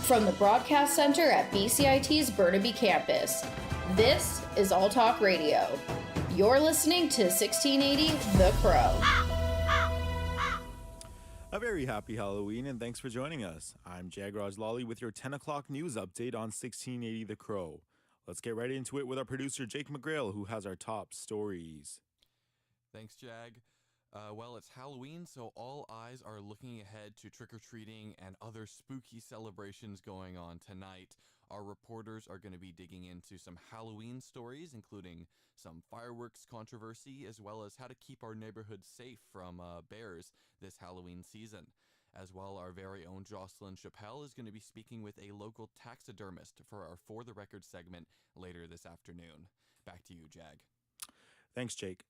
From the Broadcast Center at BCIT's Burnaby Campus, this is All Talk Radio. You're listening to 1680 The Crow. A very happy Halloween, and thanks for joining us. I'm Jagraj Lawley with your 10 o'clock news update on 1680 The Crow. Let's get right into it with our producer, Jake McGrail, who has our top stories. Thanks, Jag. Well, it's Halloween, so all eyes are looking ahead to trick-or-treating and other spooky celebrations going on tonight. Our reporters are going to be digging into some Halloween stories, including some fireworks controversy, as well as how to keep our neighborhoods safe from bears this Halloween season. As well, our very own Jocelyn Chappelle is going to be speaking with a local taxidermist for our For the Record segment later this afternoon. Back to you, Jag. Thanks, Jake.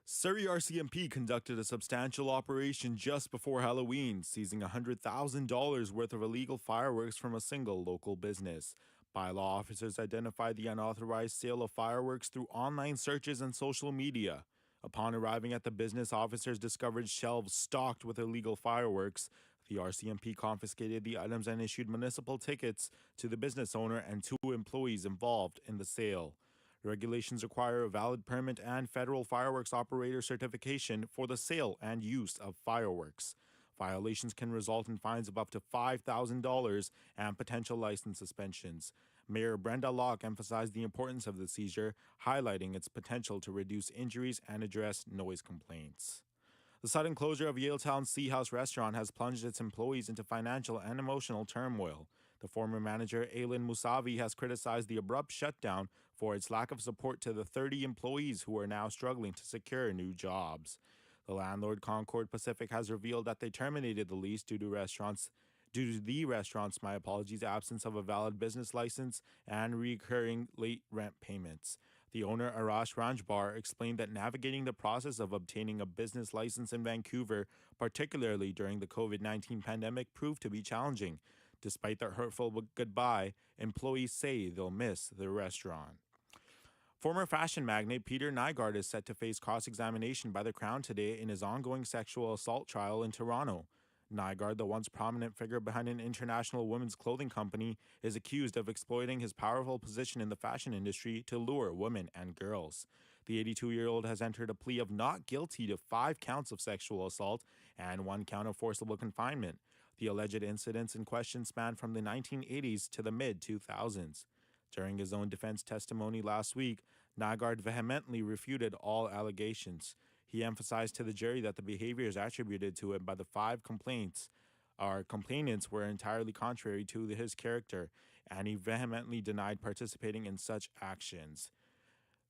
Surrey RCMP conducted a substantial operation just before Halloween, seizing $100,000 worth of illegal fireworks from a single local business. Bylaw officers identified the unauthorized sale of fireworks through online searches and social media. Upon arriving at the business, officers discovered shelves stocked with illegal fireworks. The RCMP confiscated the items and issued municipal tickets to the business owner and 2 employees involved in the sale. The regulations require a valid permit and federal fireworks operator certification for the sale and use of fireworks. Violations can result in fines of up to $5,000 and potential license suspensions. Mayor Brenda Locke emphasized the importance of the seizure, highlighting its potential to reduce injuries and address noise complaints. The sudden closure of Yaletown's Sea House restaurant has plunged its employees into financial and emotional turmoil. The former manager, Aylin Musavi, has criticized the abrupt shutdown for its lack of support to the 30 employees who are now struggling to secure new jobs. The landlord, Concord Pacific, has revealed that they terminated the lease due to the restaurant's absence of a valid business license and recurring late rent payments. The owner, Arash Ranjbar, explained that navigating the process of obtaining a business license in Vancouver, particularly during the COVID-19 pandemic, proved to be challenging. Despite their hurtful goodbye, employees say they'll miss the restaurant. Former fashion magnate Peter Nygaard is set to face cross-examination by the Crown today in his ongoing sexual assault trial in Toronto. Nygaard, the once prominent figure behind an international women's clothing company, is accused of exploiting his powerful position in the fashion industry to lure women and girls. The 82-year-old has entered a plea of not guilty to 5 counts of sexual assault and 1 count of forcible confinement. The alleged incidents in question span from the 1980s to the mid-2000s. During his own defense testimony last week, Nygaard vehemently refuted all allegations. He emphasized to the jury that the behaviors attributed to him by the 5 complainants were entirely contrary to his character, and he vehemently denied participating in such actions.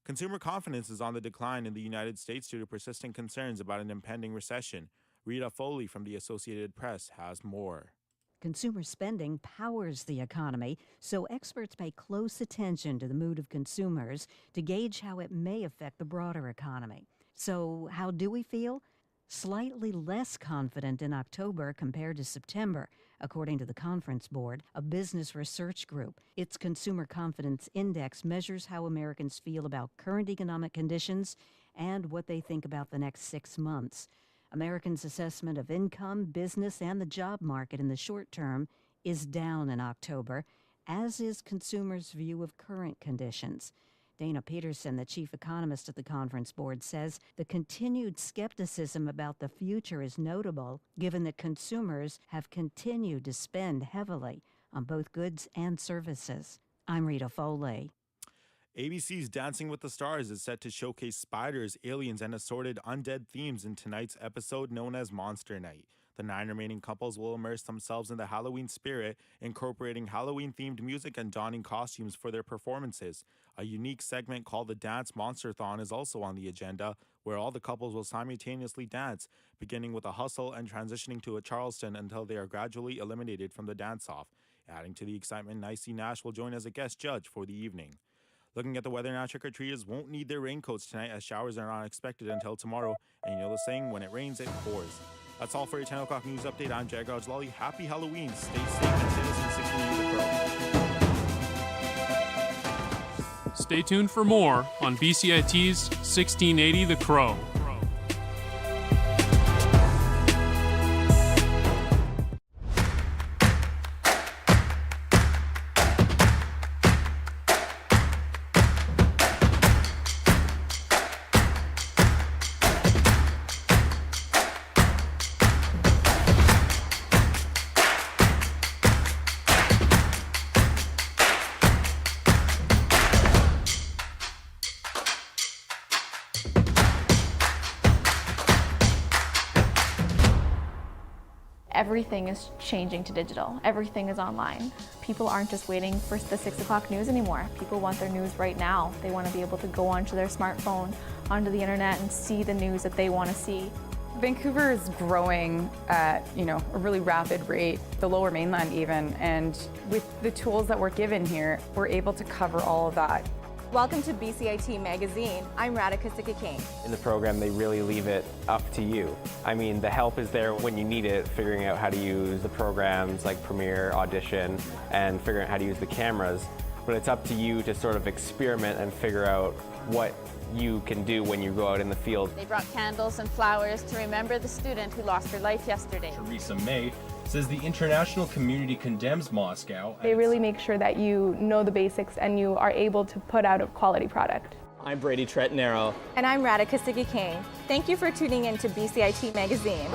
Consumer confidence is on the decline in the United States due to persistent concerns about an impending recession. Rita Foley from the Associated Press has more. Consumer spending powers the economy, so experts pay close attention to the mood of consumers to gauge how it may affect the broader economy. So how do we feel? Slightly less confident in October compared to September, according to the Conference Board, a business research group. Its Consumer Confidence Index measures how Americans feel about current economic conditions and what they think about the next 6 months. Americans' assessment of income, business, and the job market in the short term is down in October, as is consumers' view of current conditions. Dana Peterson, the chief economist at the Conference Board, says the continued skepticism about the future is notable, given that consumers have continued to spend heavily on both goods and services. I'm Rita Foley. ABC's Dancing with the Stars is set to showcase spiders, aliens, and assorted undead themes in tonight's episode known as Monster Night. The 9 remaining couples will immerse themselves in the Halloween spirit, incorporating Halloween-themed music and donning costumes for their performances. A unique segment called the Dance Monsterthon is also on the agenda, where all the couples will simultaneously dance, beginning with a hustle and transitioning to a Charleston until they are gradually eliminated from the dance-off. Adding to the excitement, Nicey Nash will join as a guest judge for the evening. Looking at the weather now, trick-or-treaters won't need their raincoats tonight as showers are not expected until tomorrow. And you know the saying, when it rains, it pours. That's all for your 10 o'clock news update. I'm Jagraj Lawley. Happy Halloween. Stay safe and stay listening to 1680 The Crow. Stay tuned for more on BCIT's 1680 The Crow. everything is changing to digital. Everything is online. People aren't just waiting for the 6 o'clock news anymore. People want their news right now. They want to be able to go onto their smartphone, onto the internet, and see the news that they want to see. Vancouver is growing at, a really rapid rate, the Lower Mainland even, and with the tools that we're given here, we're able to cover all of that. Welcome to BCIT Magazine. I'm Radhika Sikakane. In the program, they really leave it up to you. I mean, the help is there when you need it, figuring out how to use the programs like Premiere, Audition, and figuring out how to use the cameras. But it's up to you to sort of experiment and figure out what you can do when you go out in the field. They brought candles and flowers to remember the student who lost her life yesterday. Theresa May says the international community condemns Moscow. They really make sure that you know the basics and you are able to put out a quality product. I'm Brady Tretanero. And I'm Radhika Sikakane. Thank you for tuning in to BCIT Magazine.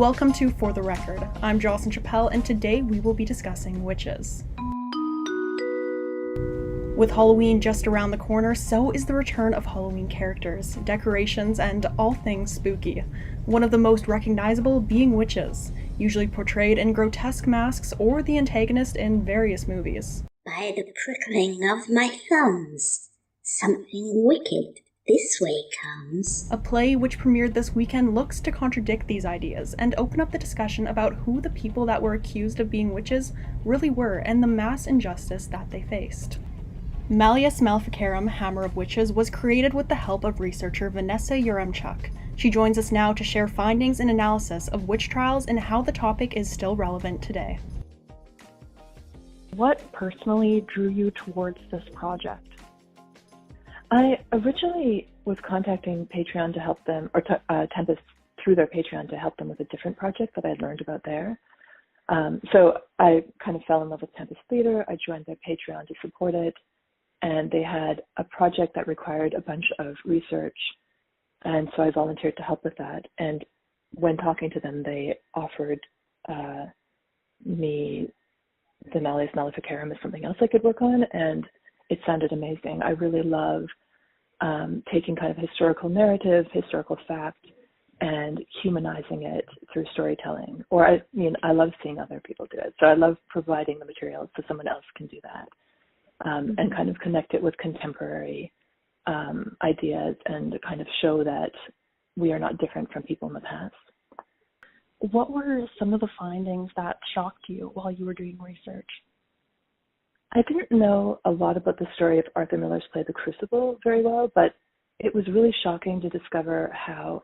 Welcome to For the Record. I'm Jocelyn Chappelle, and today we will be discussing witches. With Halloween just around the corner, so is the return of Halloween characters, decorations, and all things spooky. One of the most recognizable being witches, usually portrayed in grotesque masks or the antagonist in various movies. By the prickling of my thumbs, something wicked this way comes. A play which premiered this weekend looks to contradict these ideas and open up the discussion about who the people that were accused of being witches really were and the mass injustice that they faced. Malleus Maleficarum, Hammer of Witches, was created with the help of researcher Vanessa Yaremchuk. She joins us now to share findings and analysis of witch trials and how the topic is still relevant today. What personally drew you towards this project? I originally was contacting Patreon to help them, or Tempest through their Patreon to help them with a different project that I had learned about there. So I kind of fell in love with Tempest Theater. I joined their Patreon to support it. And they had a project that required a bunch of research. And so I volunteered to help with that. And when talking to them, they offered me the Malleus Maleficarum as something else I could work on. And it sounded amazing. I really love taking kind of historical narrative, historical fact, and humanizing it through storytelling. Or I love seeing other people do it. So I love providing the materials so someone else can do that. And kind of connect it with contemporary ideas and kind of show that we are not different from people in the past. What were some of the findings that shocked you while you were doing research? I didn't know a lot about the story of Arthur Miller's play The Crucible very well, but it was really shocking to discover how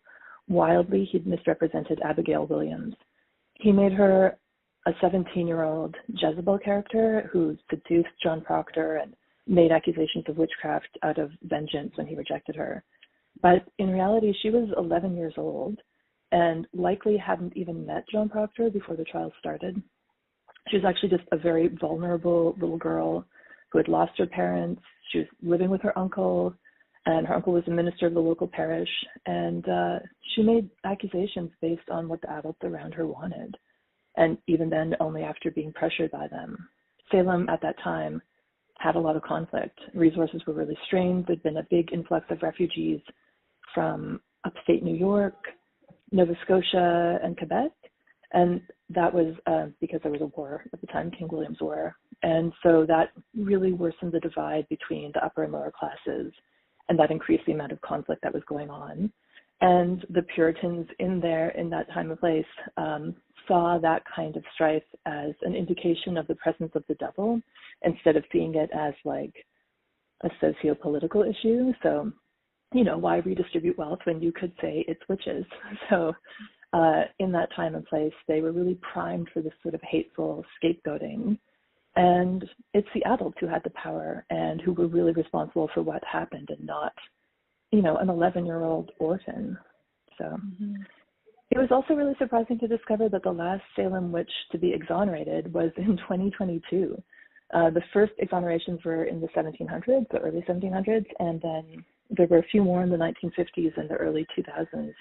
wildly he'd misrepresented Abigail Williams. He made her a 17-year-old Jezebel character who seduced John Proctor and made accusations of witchcraft out of vengeance when he rejected her. But in reality, she was 11 years old and likely hadn't even met John Proctor before the trial started. She was actually just a very vulnerable little girl who had lost her parents. She was living with her uncle, and her uncle was a minister of the local parish. And she made accusations based on what the adults around her wanted. And even then, only after being pressured by them. Salem at that time had a lot of conflict. Resources were really strained. There'd been a big influx of refugees from upstate New York, Nova Scotia, and Quebec. And that was because there was a war at the time, King William's War. And so that really worsened the divide between the upper and lower classes, and that increased the amount of conflict that was going on. And the Puritans in that time and place saw that kind of strife as an indication of the presence of the devil instead of seeing it as like a socio-political issue. So, why redistribute wealth when you could say it's witches? So in that time and place, they were really primed for this sort of hateful scapegoating. And it's the adults who had the power and who were really responsible for what happened and not, an 11-year-old orphan. So It was also really surprising to discover that the last Salem witch to be exonerated was in 2022. The first exonerations were in the 1700s, the early 1700s, and then there were a few more in the 1950s and the early 2000s.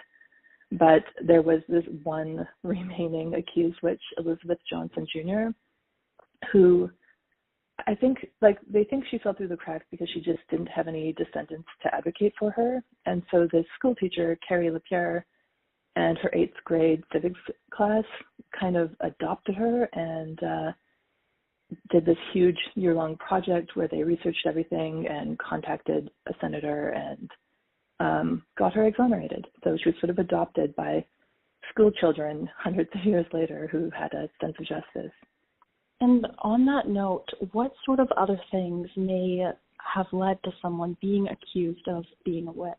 But there was this one remaining accused witch, Elizabeth Johnson Jr., who I think, they think she fell through the cracks because she just didn't have any descendants to advocate for her. And so the school teacher, Carrie LaPierre, and her 8th grade civics class kind of adopted her and did this huge year-long project where they researched everything and contacted a senator and got her exonerated. So she was sort of adopted by school children hundreds of years later who had a sense of justice. And on that note, what sort of other things may have led to someone being accused of being a witch?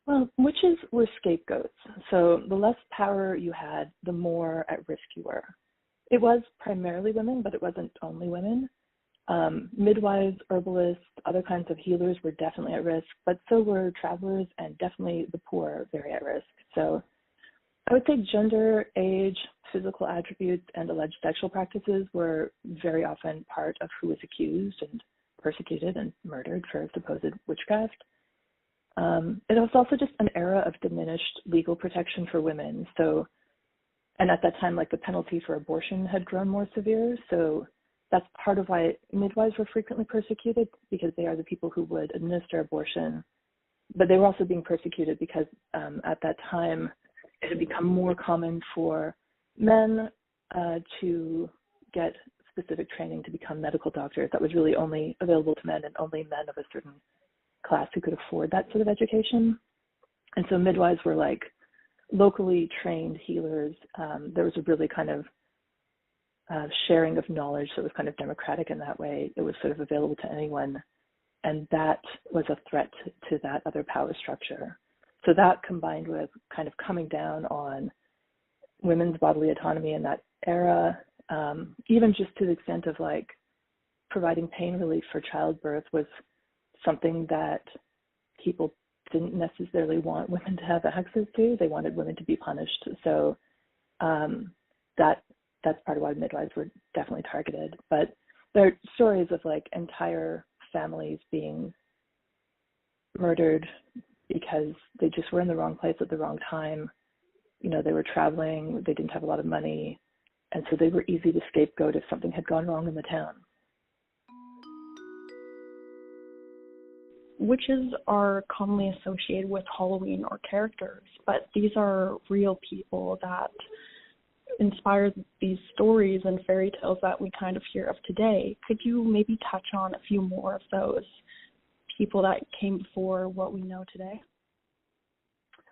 Well, witches were scapegoats. So the less power you had, the more at risk you were. It was primarily women, but it wasn't only women. Midwives, herbalists, other kinds of healers were definitely at risk, but so were travelers and definitely the poor very at risk. So I would say gender, age, physical attributes, and alleged sexual practices were very often part of who was accused and persecuted and murdered for supposed witchcraft. It was also just an era of diminished legal protection for women. So, and at that time, the penalty for abortion had grown more severe. So that's part of why midwives were frequently persecuted, because they are the people who would administer abortion. But they were also being persecuted because at that time it had become more common for men to get specific training to become medical doctors. That was really only available to men, and only men of a certain class who could afford that sort of education. And so midwives were like locally trained healers. There was a really kind of sharing of knowledge that was kind of democratic in that way. It was sort of available to anyone, and that was a threat to that other power structure. So that, combined with kind of coming down on women's bodily autonomy in that era, even just to the extent of like providing pain relief for childbirth, was something that people didn't necessarily want women to have access to. They wanted women to be punished. So that's part of why midwives were definitely targeted. But there are stories of like entire families being murdered because they just were in the wrong place at the wrong time. You know, they were traveling, they didn't have a lot of money, and so they were easy to scapegoat if something had gone wrong in the town. Witches are commonly associated with Halloween or characters, but these are real people that inspired these stories and fairy tales that we kind of hear of today. Could you maybe touch on a few more of those people that came before what we know today?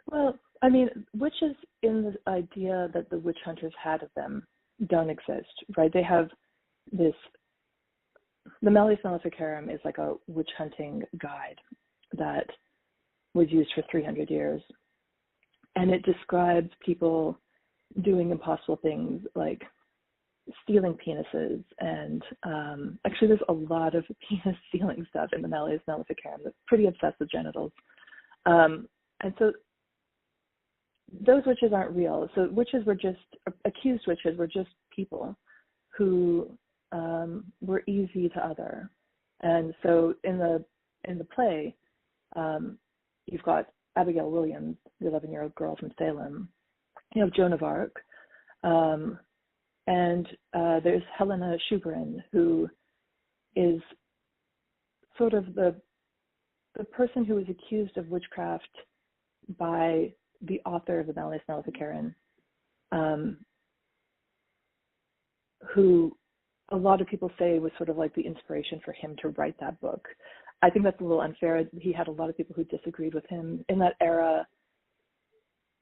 Well, I mean, witches, in the idea that the witch hunters had of them, don't exist, right? They have this, the Malleus Maleficarum is like a witch hunting guide that was used for 300 years. And it describes people doing impossible things like stealing penises. And actually, there's a lot of penis stealing stuff in the Malleus Maleficarum that's pretty obsessed with genitals. And so those witches aren't real. So witches were just, accused witches were just people who were easy to other. And so in the play, you've got Abigail Williams, the 11-year-old girl from Salem. You have Joan of Arc, and there's Helena Schuberin, who is sort of the person who was accused of witchcraft by the author of the Malleus Maleficarum, who a lot of people say was sort of like the inspiration for him to write that book. I think that's a little unfair. He had a lot of people who disagreed with him. In that era,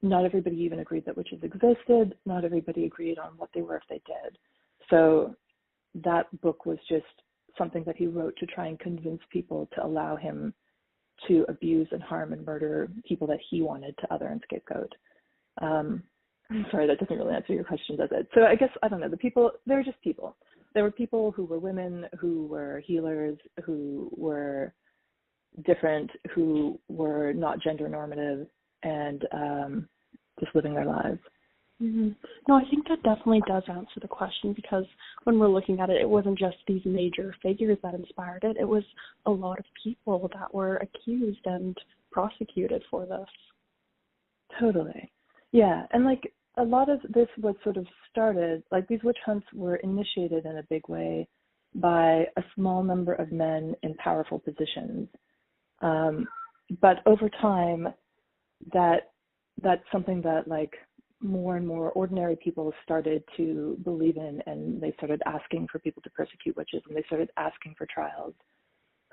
not everybody even agreed that witches existed. Not everybody agreed on what they were if they did. So that book was just something that he wrote to try and convince people to allow him to abuse and harm and murder people that he wanted to other and scapegoat. I'm sorry, that doesn't really answer your question, does it? So I guess, I don't know, the people, they're just people. There were people who were women, who were healers, who were different, who were not gender normative, and just living their lives. Mm-hmm. No, I think that definitely does answer the question, because when we're looking at it, it wasn't just these major figures that inspired it. It was a lot of people that were accused and prosecuted for this. Totally. Yeah, and like a lot of this was sort of started, like these witch hunts were initiated in a big way by a small number of men in powerful positions. But over time, that's something that like more and more ordinary people started to believe in, and they started asking for people to persecute witches, and they started asking for trials.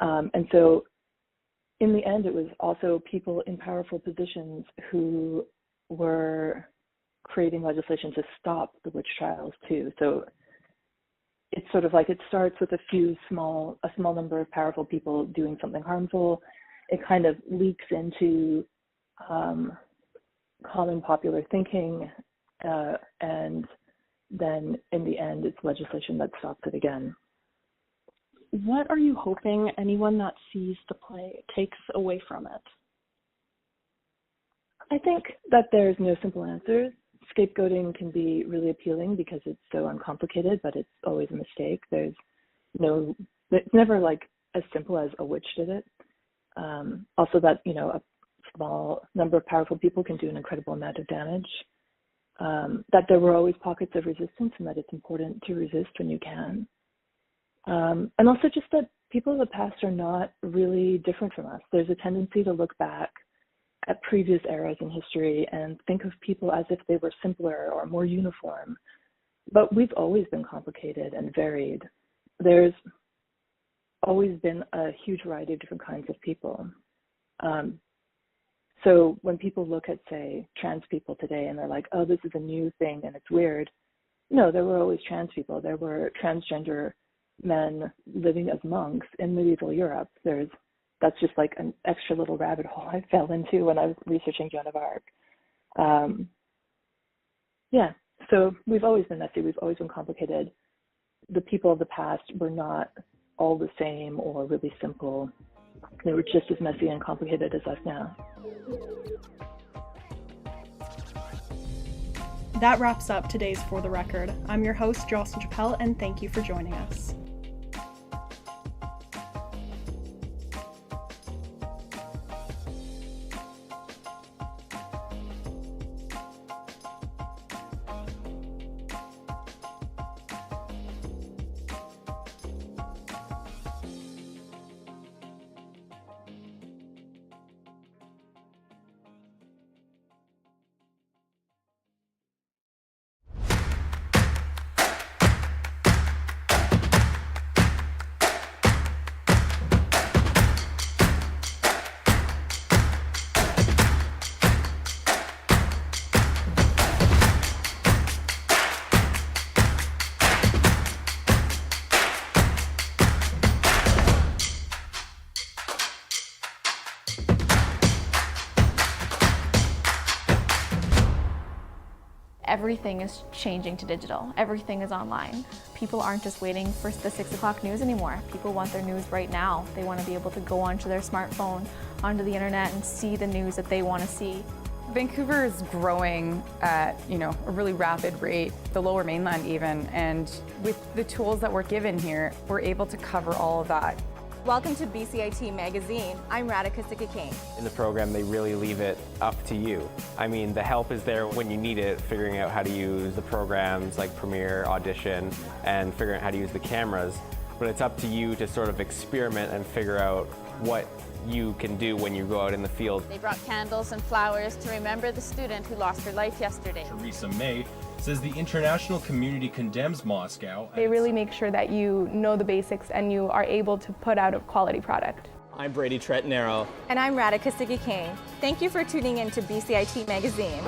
And so in the end, it was also people in powerful positions who were creating legislation to stop the witch trials too. So it's sort of like it starts with a small number of powerful people doing something harmful. It kind of leaks into common popular thinking, and then in the end, it's legislation that stops it again. What are you hoping anyone that sees the play takes away from it? I think that there's no simple answers. Scapegoating can be really appealing because it's so uncomplicated, but it's always a mistake. It's never like as simple as a witch did it. Also that, a small number of powerful people can do an incredible amount of damage. That there were always pockets of resistance, and that it's important to resist when you can. And also just that people of the past are not really different from us. There's a tendency to look back at previous eras in history and think of people as if they were simpler or more uniform. But we've always been complicated and varied. There's always been a huge variety of different kinds of people. So when people look at, say, trans people today and they're like, oh, this is a new thing and it's weird. No, there were always trans people. There were transgender men living as monks in medieval Europe. That's just like an extra little rabbit hole I fell into when I was researching Joan of Arc. So we've always been messy. We've always been complicated. The people of the past were not all the same or really simple. They were just as messy and complicated as us now. That wraps up today's For the Record. I'm your host, Jocelyn Chappelle, and thank you for joining us. Everything is changing to digital. Everything is online. People aren't just waiting for the 6 o'clock news anymore. People want their news right now. They want to be able to go onto their smartphone, onto the internet, and see the news that they want to see. Vancouver is growing at, a really rapid rate, the Lower Mainland even, and with the tools that we're given here, we're able to cover all of that. Welcome to BCIT Magazine. I'm Radhika Sikakane. In the program, they really leave it up to you. I mean, the help is there when you need it, figuring out how to use the programs like Premiere, Audition, and figuring out how to use the cameras. But it's up to you to sort of experiment and figure out what you can do when you go out in the field. They brought candles and flowers to remember the student who lost her life yesterday. Theresa May says the international community condemns Moscow. They really make sure that you know the basics and you are able to put out a quality product. I'm Brady Tretnero. And I'm Radhika Sikakane. Thank you for tuning in to BCIT Magazine.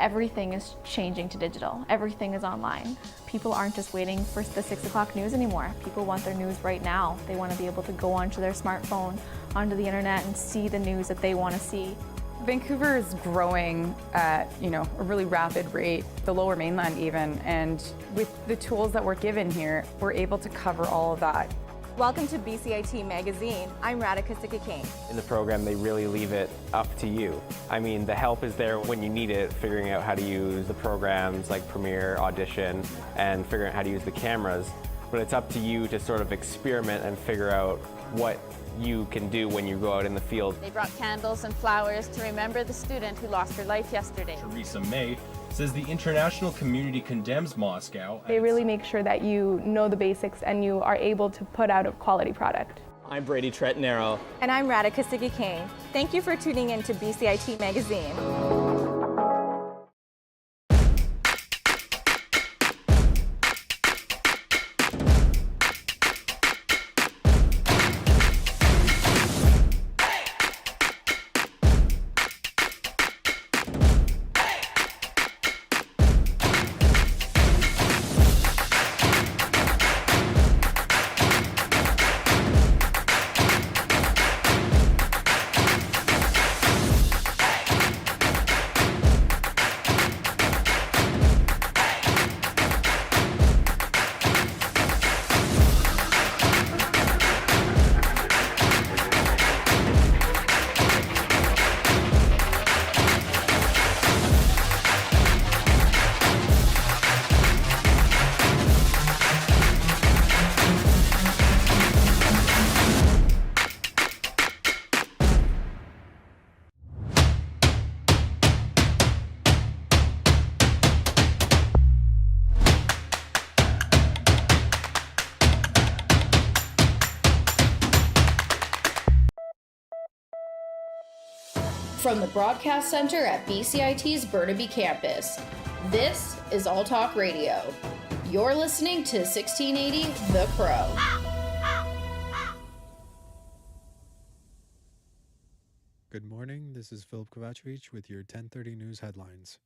Everything is changing to digital. Everything is online. People aren't just waiting for the 6 o'clock news anymore. People want their news right now. They want to be able to go onto their smartphone, onto the internet, and see the news that they want to see. Vancouver is growing at, a really rapid rate, the Lower Mainland even, and with the tools that we're given here, we're able to cover all of that. Welcome to BCIT Magazine. I'm Radhika Sikki-King. In the program, they really leave it up to you. I mean, the help is there when you need it, figuring out how to use the programs like Premiere, Audition, and figuring out how to use the cameras. But it's up to you to sort of experiment and figure out what you can do when you go out in the field. They brought candles and flowers to remember the student who lost her life yesterday. Theresa May says the international community condemns Moscow. They really make sure that you know the basics and you are able to put out a quality product. I'm Brady Tretanero. And I'm Radhika Sikki-King. Thank you for tuning in to BCIT Magazine. From the Broadcast Center at BCIT's Burnaby Campus, this is All Talk Radio. You're listening to 1680 The Crow. Good morning, this is Philip Kovacevic with your 10:30 news headlines.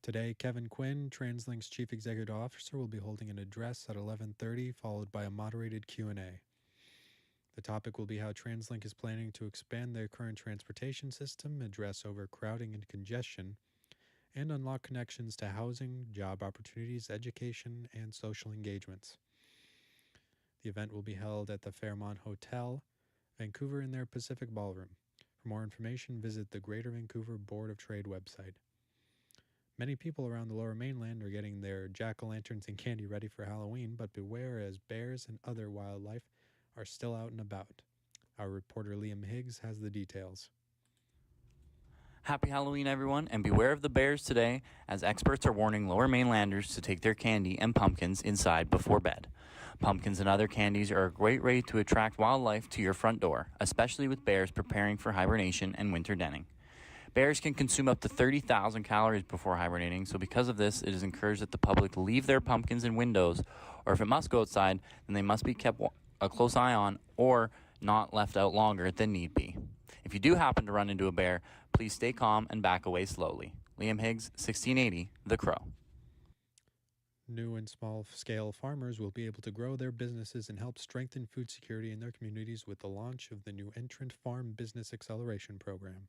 Today, Kevin Quinn, TransLink's Chief Executive Officer, will be holding an address at 11:30, followed by a moderated Q&A. The topic will be how TransLink is planning to expand their current transportation system, address overcrowding and congestion, and unlock connections to housing, job opportunities, education, and social engagements. The event will be held at the Fairmont Hotel, Vancouver, in their Pacific Ballroom. For more information, visit the Greater Vancouver Board of Trade website. Many people around the Lower Mainland are getting their jack-o'-lanterns and candy ready for Halloween, but beware as bears and other wildlife are still out and about. Our reporter Liam Higgs has the details. Happy Halloween, everyone, and beware of the bears today, as experts are warning Lower Mainlanders to take their candy and pumpkins inside before bed. Pumpkins and other candies are a great way to attract wildlife to your front door, especially with bears preparing for hibernation and winter denning. Bears can consume up to 30,000 calories before hibernating, so because of this, it is encouraged that the public leave their pumpkins in windows, or if it must go outside, then they must be kept a close eye on or not left out longer than need be. If you do happen to run into a bear, please stay calm and back away slowly. Liam Higgs, 1680, The Crow. New and small-scale farmers will be able to grow their businesses and help strengthen food security in their communities with the launch of the new Entrant Farm Business Acceleration Program.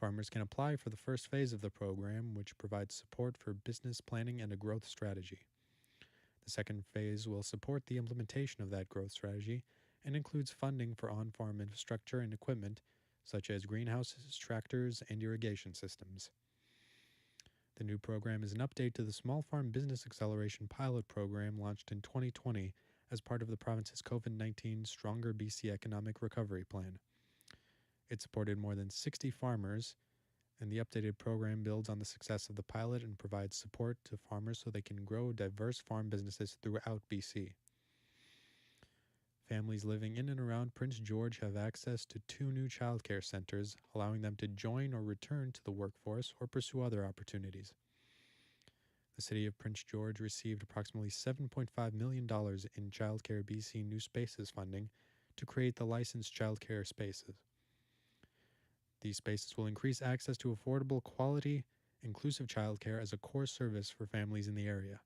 Farmers can apply for the first phase of the program, which provides support for business planning and a growth strategy. The second phase will support the implementation of that growth strategy and includes funding for on-farm infrastructure and equipment such as greenhouses, tractors, and irrigation systems. The new program is an update to the Small Farm Business Acceleration Pilot Program launched in 2020 as part of the province's COVID-19 Stronger BC Economic Recovery Plan. It supported more than 60 farmers, and the updated program builds on the success of the pilot and provides support to farmers so they can grow diverse farm businesses throughout BC. Families living in and around Prince George have access to 2 new childcare centers, allowing them to join or return to the workforce or pursue other opportunities. The City of Prince George received approximately $7.5 million in Childcare BC New Spaces funding to create the licensed childcare spaces. These spaces will increase access to affordable, quality, inclusive childcare as a core service for families in the area.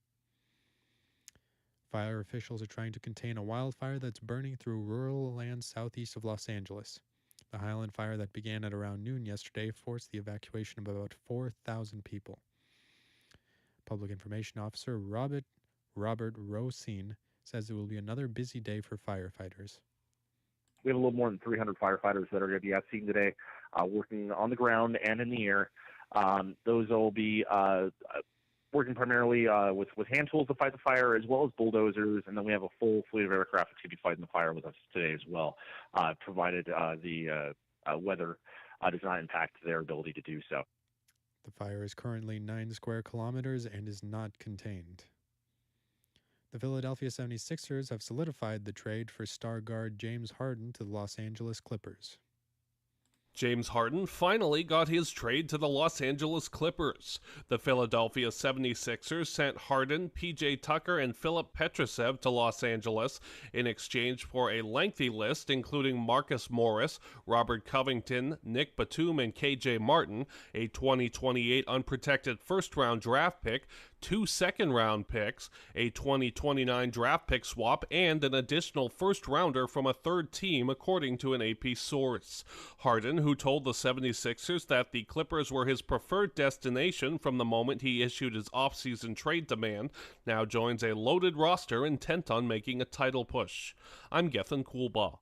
Fire officials are trying to contain a wildfire that's burning through rural land southeast of Los Angeles. The Highland fire that began at around noon yesterday forced the evacuation of about 4,000 people. Public Information Officer Robert Rosine says it will be another busy day for firefighters. We have a little more than 300 firefighters that are going to be at scene today, working on the ground and in the air. Those will be working primarily with hand tools to fight the fire, as well as bulldozers, and then we have a full fleet of aircraft that's going to be fighting the fire with us today as well, provided the weather does not impact their ability to do so. The fire is currently 9 square kilometers and is not contained. The Philadelphia 76ers have solidified the trade for star guard James Harden to the Los Angeles Clippers. James Harden finally got his trade to the Los Angeles Clippers. The Philadelphia 76ers sent Harden, P.J. Tucker, and Filip Petrusev to Los Angeles in exchange for a lengthy list including Marcus Morris, Robert Covington, Nick Batum, and K.J. Martin, a 2028 unprotected first-round draft pick, 2 second-round picks, a 2029 draft pick swap, and an additional first-rounder from a third team, according to an AP source. Harden, who told the 76ers that the Clippers were his preferred destination from the moment he issued his offseason trade demand, now joins a loaded roster intent on making a title push. I'm Gethin Coolbaugh.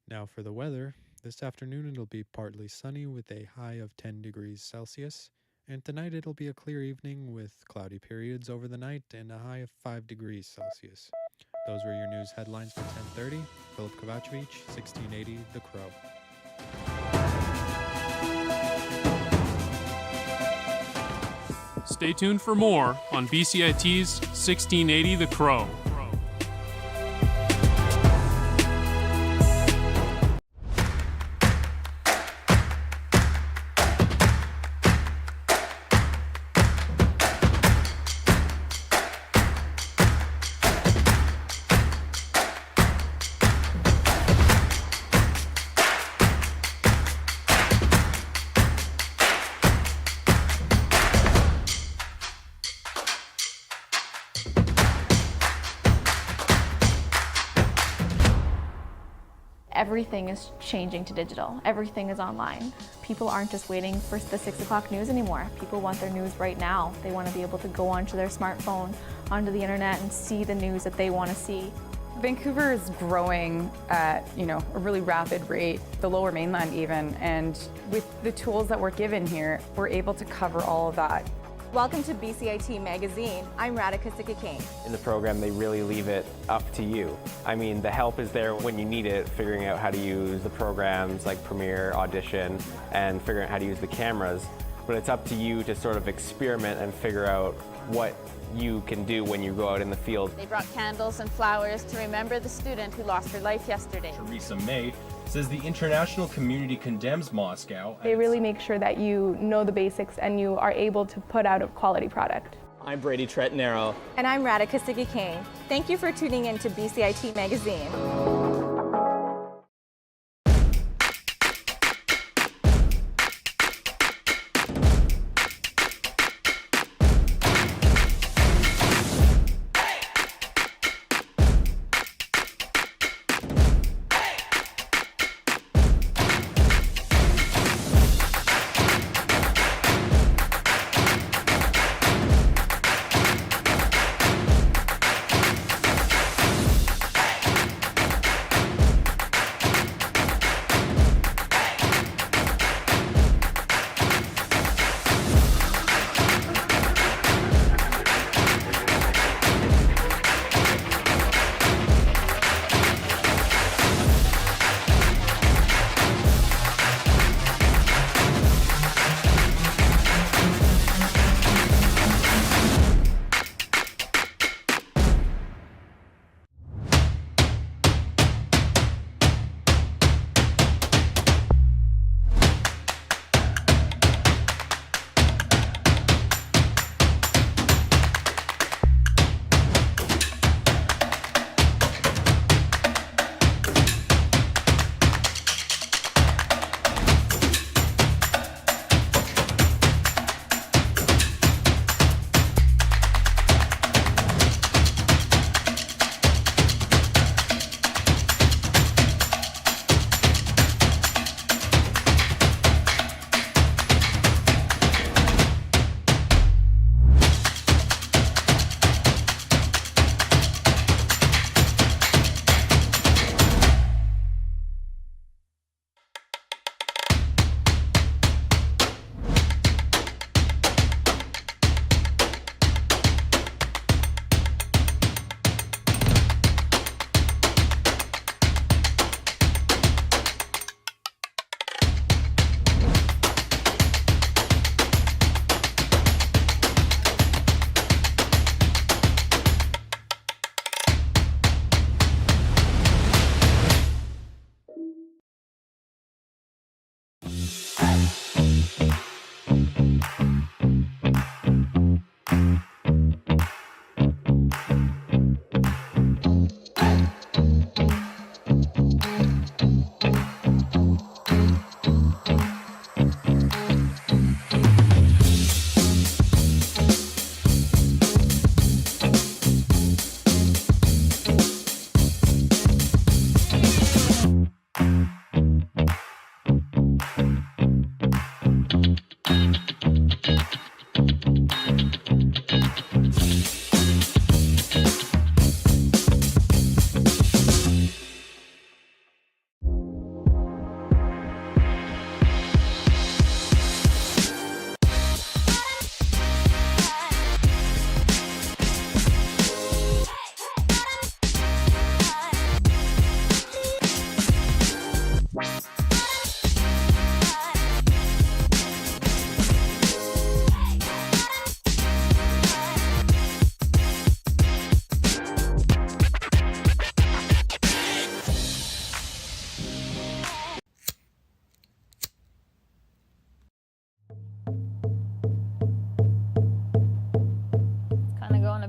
Now for the weather. This afternoon it'll be partly sunny with a high of 10 degrees Celsius. And tonight it'll be a clear evening with cloudy periods over the night and a high of 5 degrees Celsius. Those were your news headlines for 10:30. Filip Kovacevic, 1680 The Crow. Stay tuned for more on BCIT's 1680 The Crow. Everything is changing to digital. Everything is online. People aren't just waiting for the 6 o'clock news anymore. People want their news right now. They want to be able to go onto their smartphone, onto the internet, and see the news that they want to see. Vancouver is growing at, a really rapid rate, the Lower Mainland even, and with the tools that we're given here, we're able to cover all of that. Welcome to BCIT Magazine. I'm Radhika Sikakane. In the program, they really leave it up to you. I mean, the help is there when you need it, figuring out how to use the programs like Premiere, Audition, and figuring out how to use the cameras. But it's up to you to sort of experiment and figure out what you can do when you go out in the field. They brought candles and flowers to remember the student who lost her life yesterday. Theresa May says the international community condemns Moscow. They really make sure that you know the basics and you are able to put out a quality product. I'm Brady Tretanero. And I'm Radhika Sikakane. Thank you for tuning in to BCIT Magazine.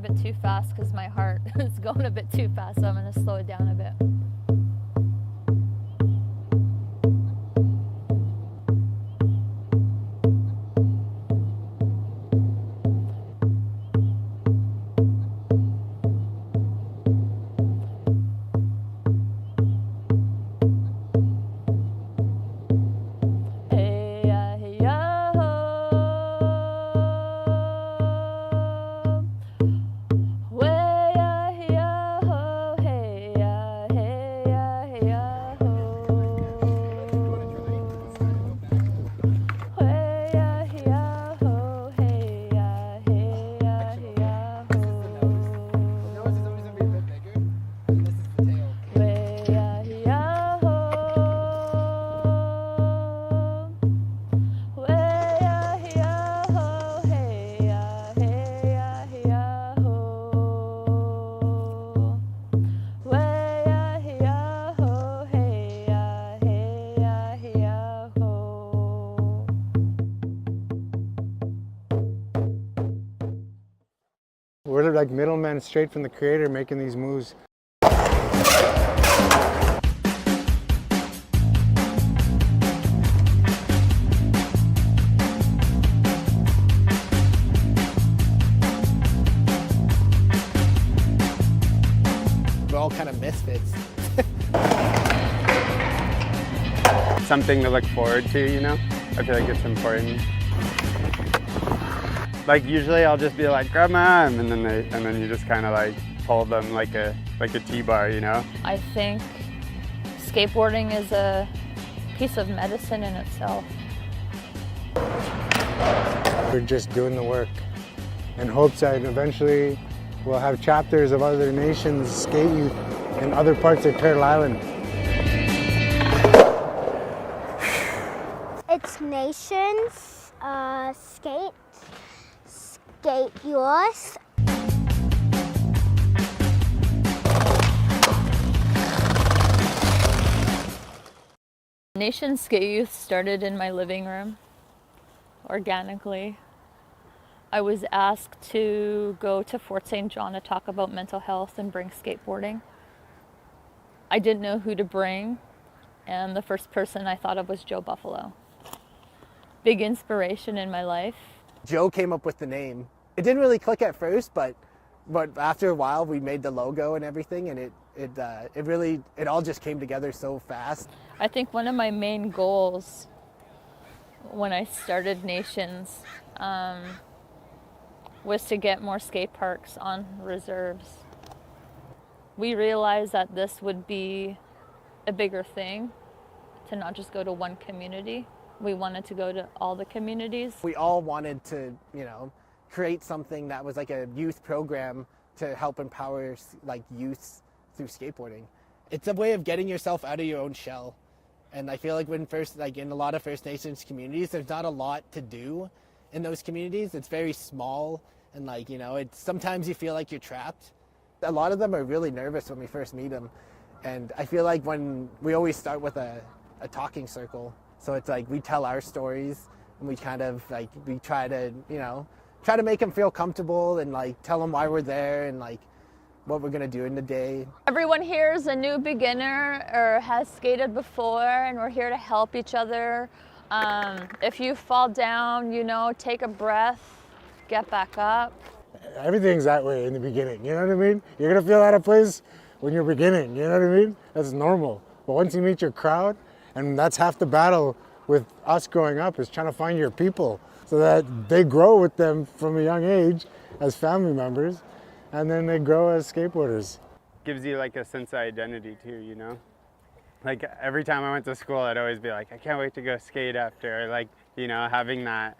bit too fast because my heart is going a bit too fast, so I'm going to slow it down a bit. We're like middlemen straight from the creator making these moves. We're all kind of misfits. Something to look forward to, you know? I feel like it's important. Like usually I'll just be like, grab my arm, and then you just kind of like pull them like a T-bar, you know? I think skateboarding is a piece of medicine in itself. We're just doing the work in hopes that eventually we'll have chapters of other nations skate youth in other parts of Turtle Island. It's nations, skate youth. Nation Skate Youth started in my living room, organically. I was asked to go to Fort St. John to talk about mental health and bring skateboarding. I didn't know who to bring, and the first person I thought of was Joe Buffalo. Big inspiration in my life. Joe came up with the name. It didn't really click at first, but after a while we made the logo and everything, and it all just came together so fast. I think one of my main goals when I started Nations was to get more skate parks on reserves. We realized that this would be a bigger thing, to not just go to one community. We wanted to go to all the communities. We all wanted to, create something that was like a youth program to help empower like youths through skateboarding. It's a way of getting yourself out of your own shell. And I feel like in a lot of First Nations communities, there's not a lot to do in those communities. It's very small, and sometimes you feel like you're trapped. A lot of them are really nervous when we first meet them. And I feel like when we always start with a talking circle. So it's like we tell our stories, and we kind of we try to make them feel comfortable, and tell them why we're there, and what we're gonna do in the day. Everyone here is a new beginner or has skated before, and we're here to help each other. If you fall down, take a breath, get back up. Everything's that way in the beginning, you know what I mean? You're gonna feel out of place when you're beginning, you know what I mean? That's normal. But once you meet your crowd, and that's half the battle with us growing up, is trying to find your people so that they grow with them from a young age as family members, and then they grow as skateboarders. Gives you like a sense of identity too, you know? Like every time I went to school, I'd always be like, I can't wait to go skate after, or having that,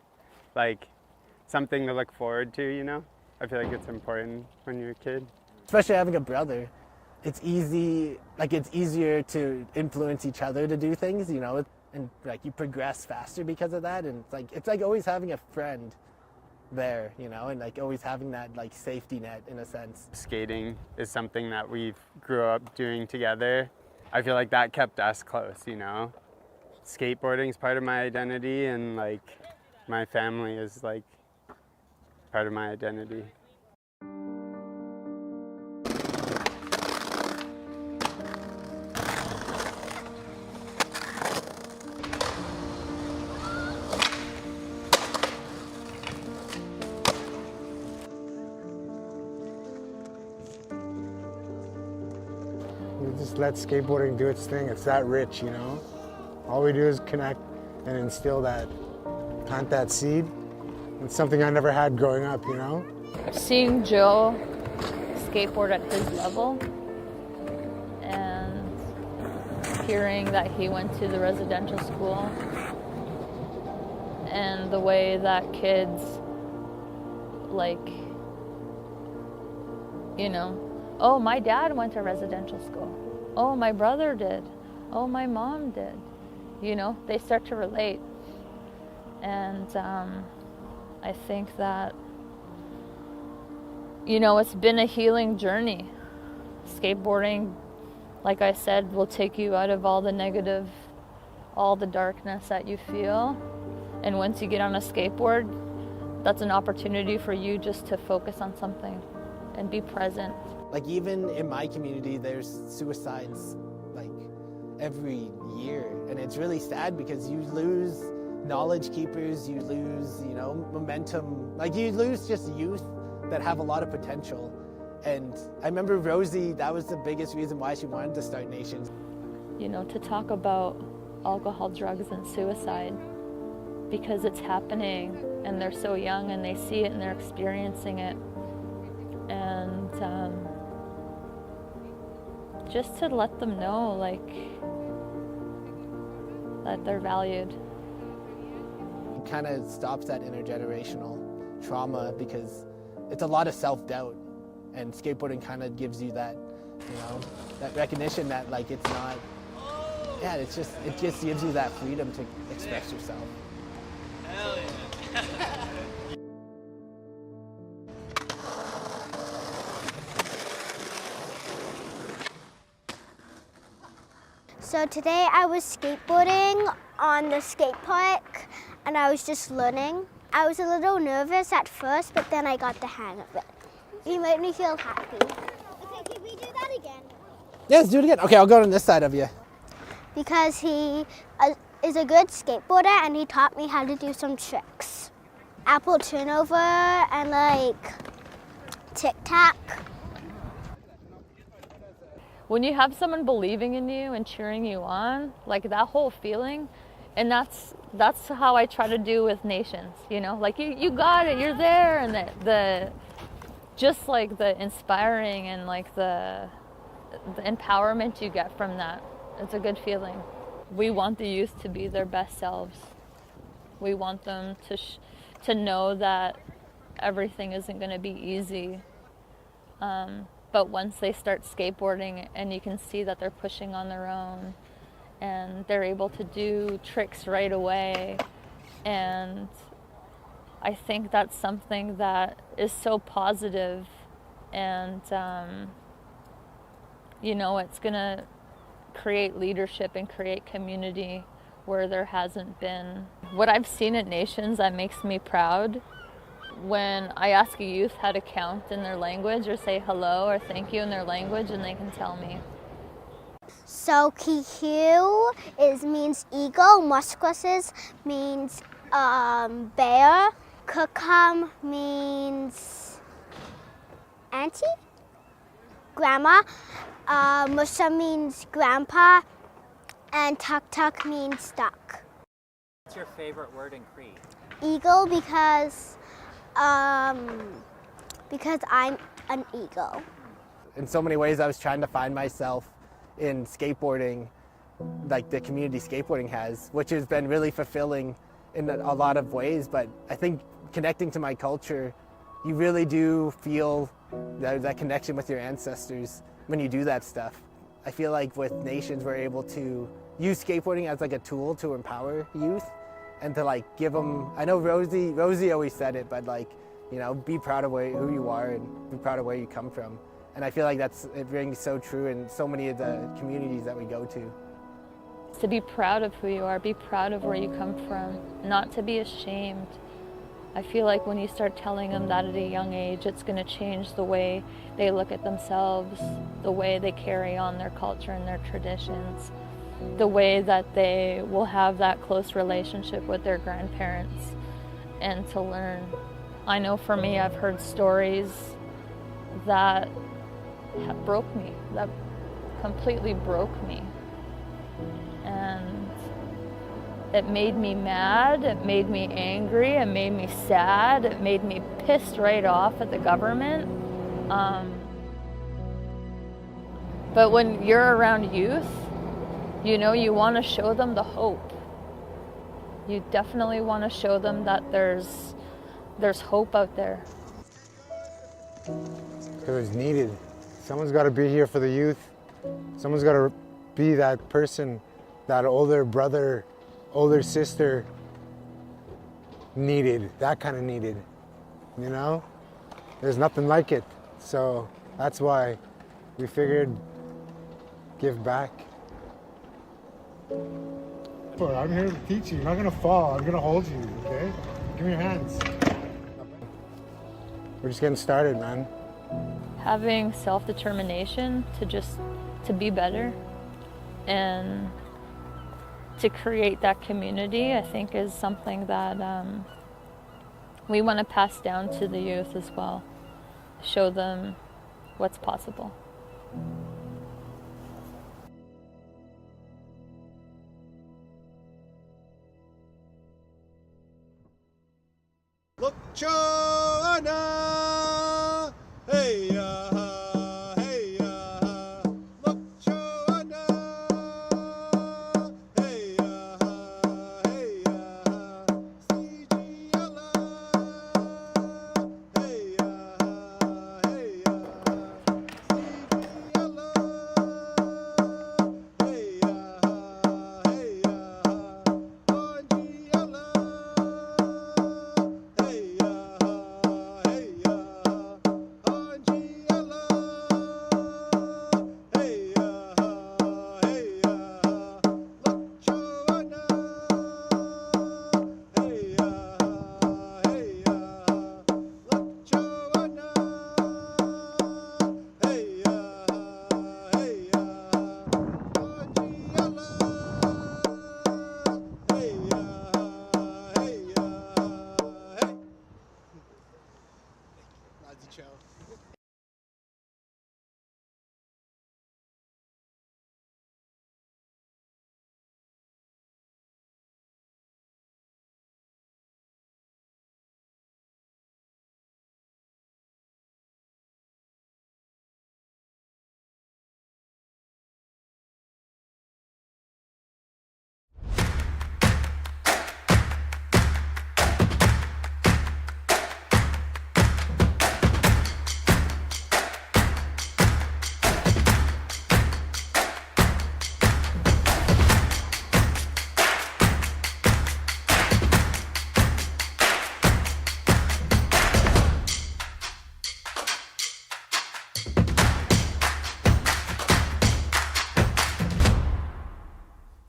something to look forward to, you know? I feel like it's important when you're a kid. Especially having a brother. It's easier to influence each other to do things, and you progress faster because of that. And it's like always having a friend there, and always having that safety net in a sense. Skating is something that we grew up doing together. I feel like that kept us close, Skateboarding is part of my identity, and my family is part of my identity. just let skateboarding do its thing. It's that rich, you know? All we do is connect and instill that, plant that seed. It's something I never had growing up, you know? Seeing Joe skateboard at his level and hearing that he went to the residential school and the way that kids, like, you know, oh, my dad went to residential school. Oh, my brother did. Oh, my mom did. You know, they start to relate. And I think that, you know, it's been a healing journey. Skateboarding, like I said, will take you out of all the negative, all the darkness that you feel. And once you get on a skateboard, that's an opportunity for you just to focus on something and be present. Like, even in my community, there's suicides like every year, and it's really sad because you lose knowledge keepers, you lose, you know, momentum, like you lose just youth that have a lot of potential. And I remember Rosie, that was the biggest reason why she wanted to start Nations. You know, to talk about alcohol, drugs, and suicide, because it's happening and they're so young and they see it and they're experiencing it. And just to let them know, like, that they're valued. It kind of stops that intergenerational trauma because it's a lot of self-doubt, and skateboarding kind of gives you that, you know, that recognition that, like, it's not, yeah, it just gives you that freedom to express yourself. Hell yeah. So today I was skateboarding on the skate park and I was just learning. I was a little nervous at first, but then I got the hang of it. He made me feel happy. Okay, can we do that again? Yeah, let's do it again. Okay, I'll go on this side of you. Because he is a good skateboarder and he taught me how to do some tricks. Apple turnover and like tic-tac. When you have someone believing in you and cheering you on, like that whole feeling, and that's how I try to do with Nations, you know, like you got it, you're there, and the just like the inspiring and like the empowerment you get from that, it's a good feeling. We want the youth to be their best selves. We want them to know that everything isn't going to be easy. But once they start skateboarding and you can see that they're pushing on their own and they're able to do tricks right away, and I think that's something that is so positive, and you know, it's gonna create leadership and create community where there hasn't been. What I've seen at Nations that makes me proud, when I ask a youth how to count in their language or say hello or thank you in their language, and they can tell me. So kikiu means eagle, musquasses means bear, kukam means auntie, grandma, musha means grandpa, and tuk-tuk means duck. What's your favorite word in Cree? Eagle because I'm an eagle. In so many ways, I was trying to find myself in skateboarding, like the community skateboarding has, which has been really fulfilling in a lot of ways. But I think connecting to my culture, you really do feel that connection with your ancestors when you do that stuff. I feel like with Nations, we're able to use skateboarding as like a tool to empower youth and to like give them, I know Rosie always said it, but like, you know, be proud of who you are and be proud of where you come from. And I feel like it rings so true in so many of the communities that we go to. To be proud of who you are, be proud of where you come from, not to be ashamed. I feel like when you start telling them that at a young age, it's going to change the way they look at themselves, the way they carry on their culture and their traditions, the way that they will have that close relationship with their grandparents, and to learn. I know for me, I've heard stories that have broke me, that completely broke me. And it made me mad, it made me angry, it made me sad, it made me pissed right off at the government. But when you're around youth, you know, you want to show them the hope. You definitely want to show them that there's hope out there. Because it's needed. Someone's got to be here for the youth. Someone's got to be that person, that older brother, older sister needed, that kind of needed, you know? There's nothing like it. So that's why we figured give back. I'm here to teach you. You're not going to fall. I'm going to hold you, okay? Give me your hands. We're just getting started, man. Having self-determination to be better and to create that community, I think, is something that we want to pass down to the youth as well. Show them what's possible. Look, Joanna, hey, hey, look, Joanna, hey, hey, CGLA, hey, hey, CGLA, hey, hey, Angiela.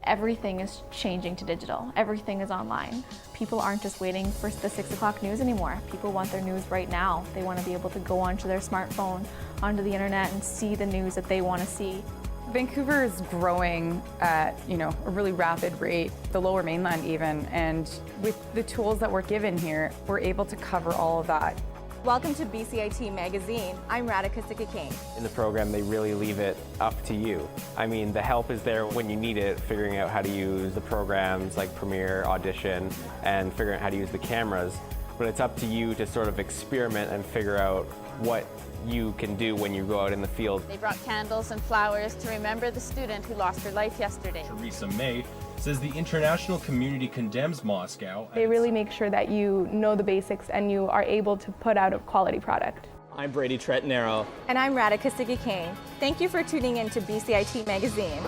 Everything is changing to digital. Everything is online. People aren't just waiting for the 6 o'clock news anymore. People want their news right now. They want to be able to go onto their smartphone, onto the internet, and see the news that they want to see. Vancouver is growing at, a really rapid rate, the Lower Mainland even, and with the tools that we're given here, we're able to cover all of that. Welcome to BCIT Magazine. I'm Radhika Sikki-King. In the program, they really leave it up to you. I mean, the help is there when you need it, figuring out how to use the programs like Premiere, Audition, and figuring out how to use the cameras. But it's up to you to sort of experiment and figure out what you can do when you go out in the field. They brought candles and flowers to remember the student who lost her life yesterday. Theresa May says the international community condemns Moscow. They really make sure that you know the basics and you are able to put out a quality product. I'm Brady Tretanero. And I'm Radhika Sikki-King. Thank you for tuning in to BCIT Magazine.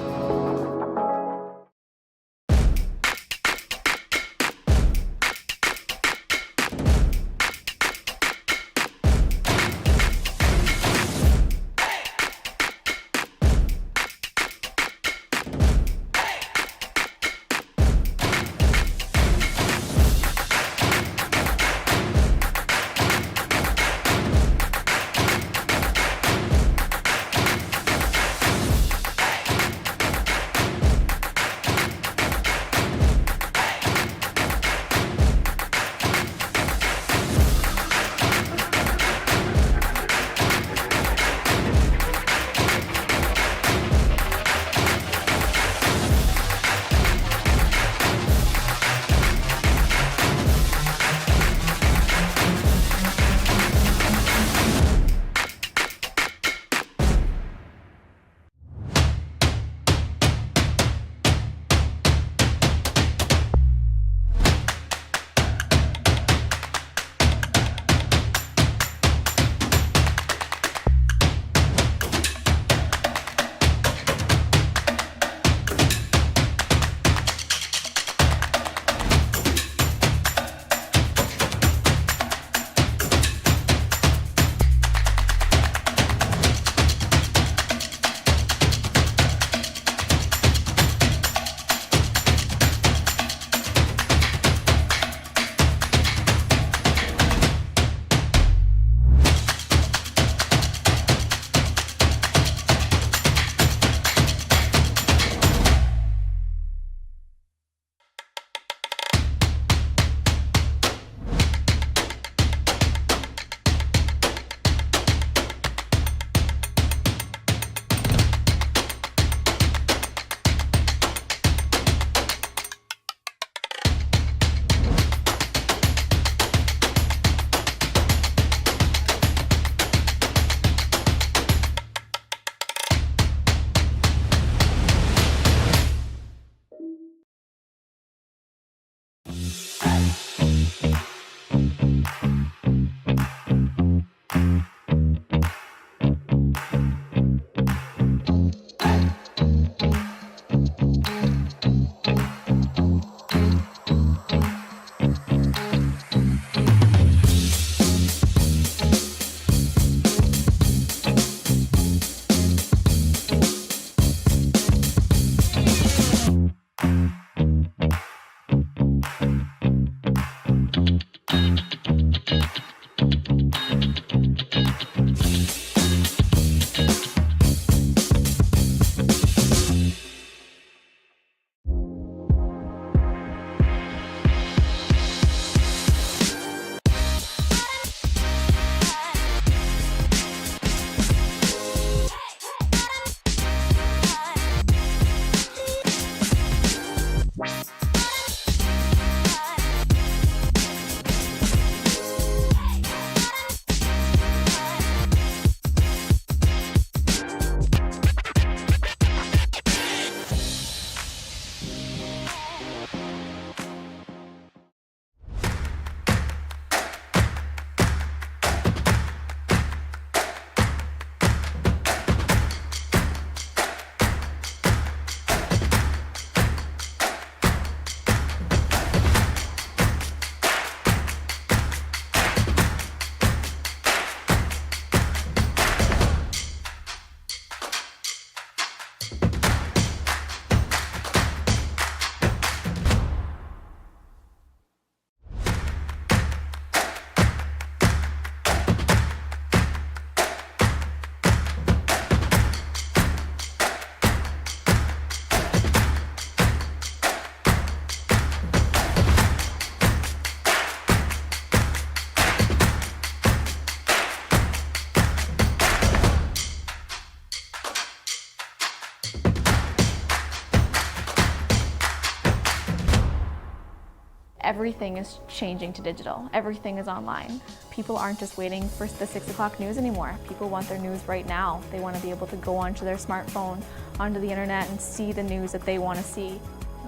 Everything is changing to digital. Everything is online. People aren't just waiting for the 6 o'clock news anymore. People want their news right now. They want to be able to go onto their smartphone, onto the internet, and see the news that they want to see.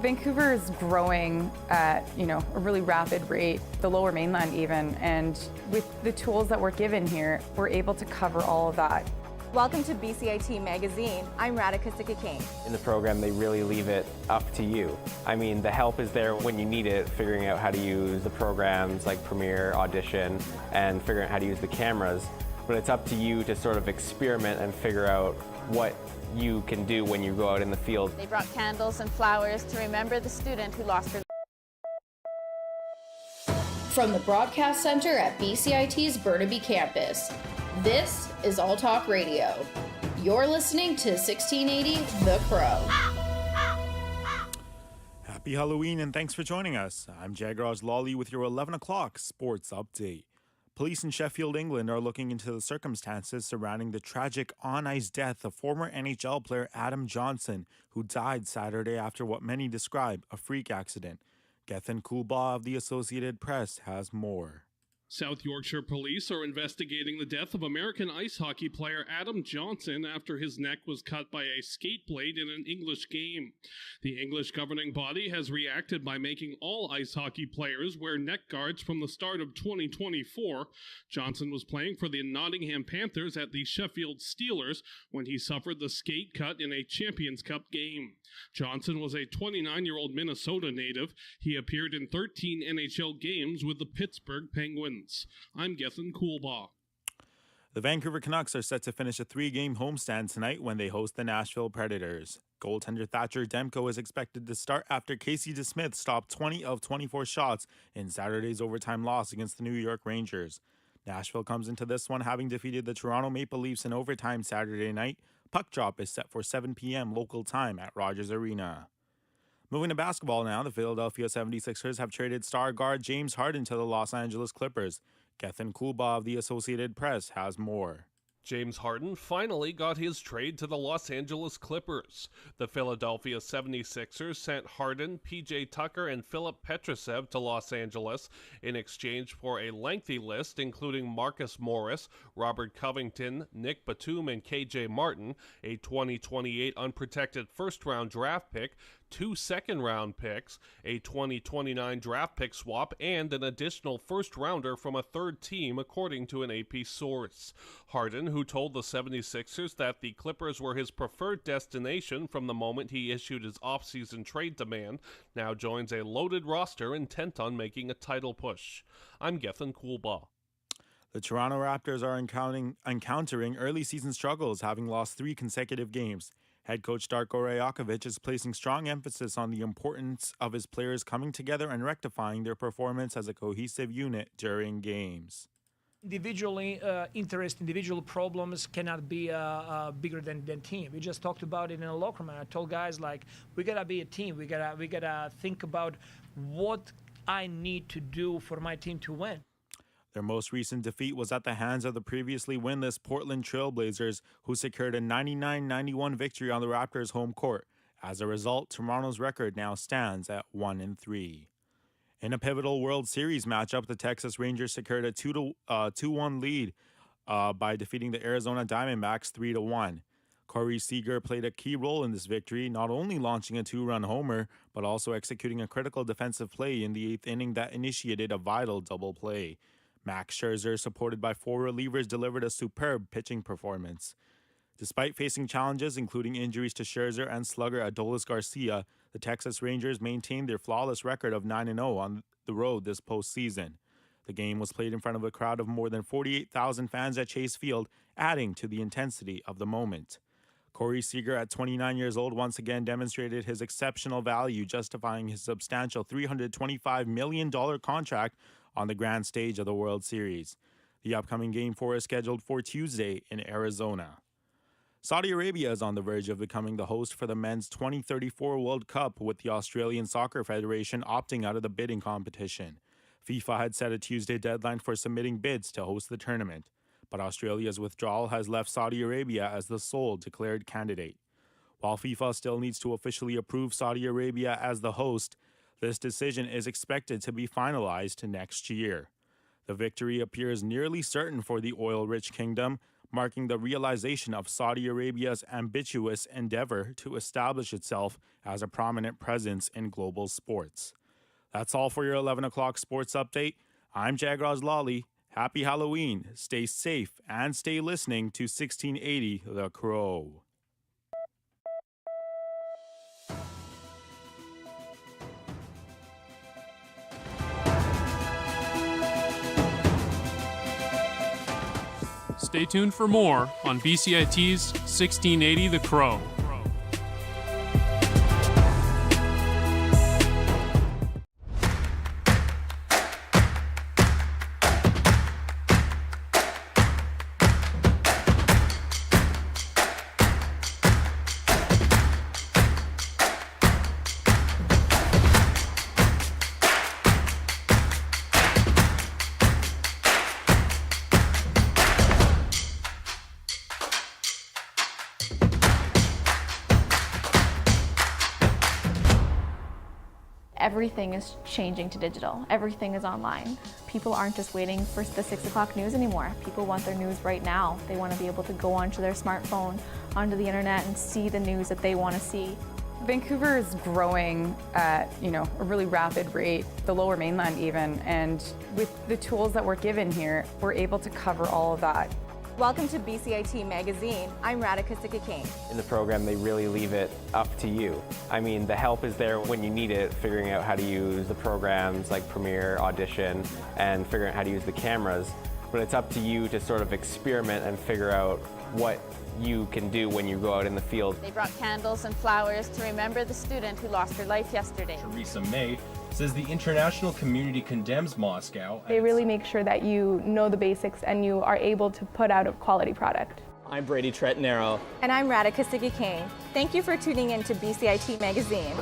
Vancouver is growing at, a really rapid rate, the Lower Mainland even, and with the tools that we're given here, we're able to cover all of that. Welcome to BCIT Magazine. I'm Radhika Sikakane. In the program, they really leave it up to you. I mean, the help is there when you need it, figuring out how to use the programs like Premiere, Audition, and figuring out how to use the cameras. But it's up to you to sort of experiment and figure out what you can do when you go out in the field. They brought candles and flowers to remember the student who lost her. From the Broadcast Center at BCIT's Burnaby Campus, this is All Talk Radio. You're listening to 1680 The Crow. Happy Halloween and thanks for joining us. I'm Jagraj Lawley with your 11 o'clock sports update. Police in Sheffield, England are looking into the circumstances surrounding the tragic on-ice death of former NHL player Adam Johnson, who died Saturday after what many describe a freak accident. Gethin Kulbaugh of the Associated Press has more. South Yorkshire police are investigating the death of American ice hockey player Adam Johnson after his neck was cut by a skate blade in an English game. The English governing body has reacted by making all ice hockey players wear neck guards from the start of 2024. Johnson was playing for the Nottingham Panthers at the Sheffield Steelers when he suffered the skate cut in a Champions Cup game. Johnson was a 29-year-old Minnesota native. He appeared in 13 NHL games with the Pittsburgh Penguins. I'm Gethin Kulbaugh. The Vancouver Canucks are set to finish a 3-game homestand tonight when they host the Nashville Predators. Goaltender Thatcher Demko is expected to start after Casey DeSmith stopped 20 of 24 shots in Saturday's overtime loss against the New York Rangers. Nashville comes into this one having defeated the Toronto Maple Leafs in overtime Saturday night. Puck drop is set for 7 p.m. local time at Rogers Arena. Moving to basketball now, the Philadelphia 76ers have traded star guard James Harden to the Los Angeles Clippers. Gethin Kulbaugh of the Associated Press has more. James Harden finally got his trade to the Los Angeles Clippers. The Philadelphia 76ers sent Harden, PJ Tucker, and Philip Petrusev to Los Angeles in exchange for a lengthy list including Marcus Morris, Robert Covington, Nick Batum, and KJ Martin, a 2028 unprotected first-round draft pick, 2 second-round picks, a 2029 draft pick swap, and an additional first-rounder from a third team, according to an AP source. Harden, who told the 76ers that the Clippers were his preferred destination from the moment he issued his offseason trade demand, now joins a loaded roster intent on making a title push. I'm Gethin Kulbaugh. The Toronto Raptors are encountering early season struggles, having lost 3 consecutive games. Head coach Darko Rajakovic is placing strong emphasis on the importance of his players coming together and rectifying their performance as a cohesive unit during games. Individually, individual problems cannot be bigger than team. We just talked about it in a locker room. I told guys, like, we gotta be a team. We gotta think about what I need to do for my team to win. Their most recent defeat was at the hands of the previously winless Portland Trail Blazers, who secured a 99-91 victory on the Raptors' home court. As a result, Toronto's record now stands at 1-3. In a pivotal World Series matchup, the Texas Rangers secured a 2-1 lead by defeating the Arizona Diamondbacks 3-1. Corey Seager played a key role in this victory, not only launching a 2-run homer, but also executing a critical defensive play in the 8th inning that initiated a vital double play. Max Scherzer, supported by 4 relievers, delivered a superb pitching performance. Despite facing challenges, including injuries to Scherzer and slugger Adolis Garcia, the Texas Rangers maintained their flawless record of 9-0 on the road this postseason. The game was played in front of a crowd of more than 48,000 fans at Chase Field, adding to the intensity of the moment. Corey Seager, at 29 years old, once again demonstrated his exceptional value, justifying his substantial $325 million contract on the grand stage of the World Series. The upcoming Game 4 is scheduled for Tuesday in Arizona. Saudi Arabia is on the verge of becoming the host for the men's 2034 World Cup, with the Australian Soccer Federation opting out of the bidding competition. FIFA had set a Tuesday deadline for submitting bids to host the tournament, but Australia's withdrawal has left Saudi Arabia as the sole declared candidate. While FIFA still needs to officially approve Saudi Arabia as the host, This decision is expected to be finalized next year. The victory appears nearly certain for the oil-rich kingdom, marking the realization of Saudi Arabia's ambitious endeavor to establish itself as a prominent presence in global sports. That's all for your 11 o'clock sports update. I'm Jagraz Lawley. Happy Halloween. Stay safe and stay listening to 1680 The Crow. Stay tuned for more on BCIT's 1680 The Crow. Everything is changing to digital. Everything is online. People aren't just waiting for the 6 o'clock news anymore. People want their news right now. They want to be able to go onto their smartphone, onto the internet, and see the news that they want to see. Vancouver is growing at, a really rapid rate, the Lower Mainland even, and with the tools that we're given here, we're able to cover all of that. Welcome to BCIT Magazine. I'm Radhika Sikki-King. In the program, they really leave it up to you. I mean, the help is there when you need it, figuring out how to use the programs like Premiere, Audition, and figuring out how to use the cameras. But it's up to you to sort of experiment and figure out what you can do when you go out in the field. They brought candles and flowers to remember the student who lost her life yesterday. Theresa May says the international community condemns Moscow. They really make sure that you know the basics and you are able to put out a quality product. I'm Brady Tretanero. And I'm Radhika Sikki-King. Thank you for tuning in to BCIT Magazine.